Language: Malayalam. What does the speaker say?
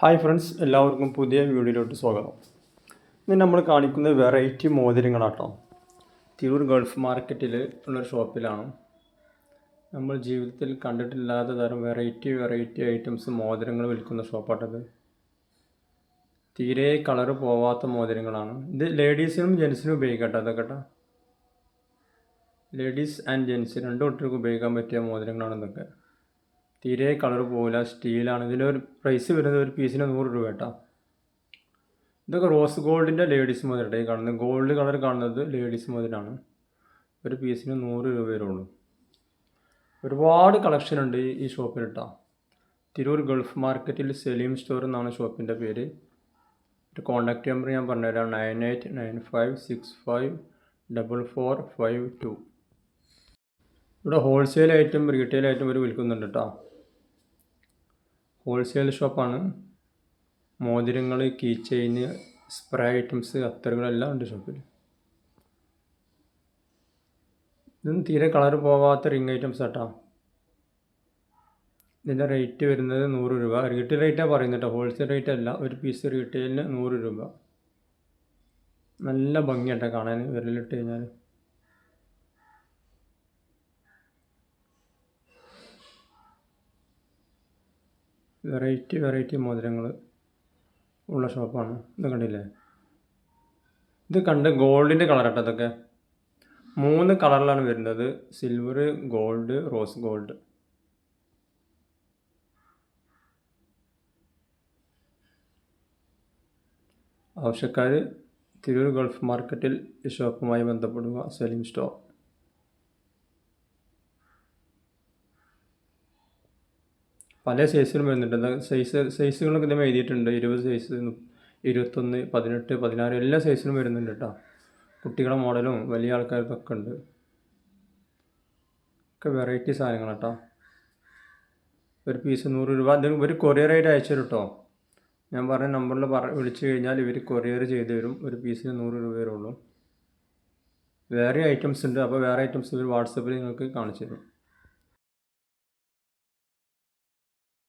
ഹായ് ഫ്രണ്ട്സ്, എല്ലാവർക്കും പുതിയ വീഡിയോയിലോട്ട് സ്വാഗതം. ഇന്ന് നമ്മൾ കാണിക്കുന്നത് വെറൈറ്റി മോതിരങ്ങളാട്ടോ. തിരൂർ ഗൾഫ് മാർക്കറ്റിൽ ഉള്ളൊരു ഷോപ്പിലാണ്. നമ്മൾ ജീവിതത്തിൽ കണ്ടിട്ടില്ലാത്ത തരം വെറൈറ്റി ഐറ്റംസ് മോതിരങ്ങൾ വിൽക്കുന്ന ഷോപ്പാട്ടത്. തീരെ കളറ് പോവാത്ത മോതിരങ്ങളാണ്. ഇത് ലേഡീസിനും ജെൻസിനും ഉപയോഗിക്കട്ടോ. അതൊക്കെ കേട്ടോ, ലേഡീസ് ആൻഡ് ജെൻസ് രണ്ടു കൂട്ടർക്ക് ഉപയോഗിക്കാൻ പറ്റിയ മോതിരങ്ങളാണ് ഇതൊക്കെ. തീരെ കളർ പോകില്ല, സ്റ്റീലാണ്. ഇതിലൊരു പ്രൈസ് വരുന്നത് ഒരു പീസിന് 100 രൂപ കേട്ടോ. ഇതൊക്കെ റോസ് ഗോൾഡിൻ്റെ ലേഡീസ് മോതിരട്ടെ. ഈ കാണുന്നത് ഗോൾഡ് കളർ കാണുന്നത് ലേഡീസ് മോതിരാണ്. ഒരു പീസിന് 100 രൂപ വരുള്ളൂ. ഒരുപാട് കളക്ഷൻ ഉണ്ട് ഈ ഷോപ്പിൽ കേട്ടോ. തിരൂർ ഗൾഫ് മാർക്കറ്റിൽ സലീം സ്റ്റോർ എന്നാണ് ഷോപ്പിൻ്റെ പേര്. ഒരു കോൺടാക്റ്റ് നമ്പർ ഞാൻ പറഞ്ഞുതരാം: 9895654452. ഇവിടെ ഹോൾസെയിലായിട്ടും റീറ്റെയിലായിട്ടും ഇവർ വിൽക്കുന്നുണ്ട് കേട്ടോ. ഹോൾസെയിൽ ഷോപ്പാണ്. മോതിരങ്ങൾ, കീ ചെയിന്, സ്പ്രേ ഐറ്റംസ്, അത്തറുകളെല്ലാം ഉണ്ട് ഷോപ്പിൽ. ഇതൊന്നും തീരെ കളർ പോവാത്ത റിംഗ് ഐറ്റംസ് ആട്ടോ. ഇതിൻ്റെ റേറ്റ് വരുന്നത് 100 രൂപ. റീറ്റെയിൽ റേറ്റാണ് പറയുന്നത് കേട്ടോ, ഹോൾസെയിൽ റേറ്റ് അല്ല. ഒരു പീസ് റീറ്റെയിലിന് 100 രൂപ. നല്ല ഭംഗിയാട്ടോ കാണാൻ വിരലിട്ട് കഴിഞ്ഞാൽ. വെറൈറ്റി മോതിരങ്ങൾ ഉള്ള ഷോപ്പാണ്. ഇത് കണ്ടില്ലേ? ഇത് കണ്ട് ഗോൾഡിൻ്റെ കളറാട്ടോ. ഇതൊക്കെ 3 കളറിലാണ് വരുന്നത്: സിൽവർ, ഗോൾഡ്, റോസ് ഗോൾഡ്. ആവശ്യക്കാർ തിരൂർ ഗൾഫ് മാർക്കറ്റിൽ ഈ ഷോപ്പുമായി ബന്ധപ്പെടുക. സലീം സ്റ്റോർ. പല സൈസിലും വരുന്നുണ്ട്. സൈസുകളൊക്കെ ഇതേ എഴുതിയിട്ടുണ്ട്. 20 സൈസ്, 21, 18, 16 എല്ലാ സൈസിലും വരുന്നുണ്ട് കേട്ടോ. കുട്ടികളുടെ മോഡലും വലിയ ആൾക്കാർക്കൊക്കെ ഉണ്ട്. ഒക്കെ വെറൈറ്റി സാധനങ്ങൾ കേട്ടോ. ഒരു പീസ് 100 രൂപ. അത് ഒരു കൊറിയറായിട്ട് അയച്ചു തരും കേട്ടോ. ഞാൻ പറഞ്ഞ നമ്പറിൽ വിളിച്ചു കഴിഞ്ഞാൽ ഇവർ കൊറിയർ ചെയ്ത് തരും. ഒരു പീസിന് 100 രൂപ വരുള്ളൂ. വേറെ ഐറ്റംസ് ഉണ്ട്. അപ്പോൾ വേറെ ഐറ്റംസ് ഇവർ വാട്സപ്പിൽ നിങ്ങൾക്ക് കാണിച്ചു തരും.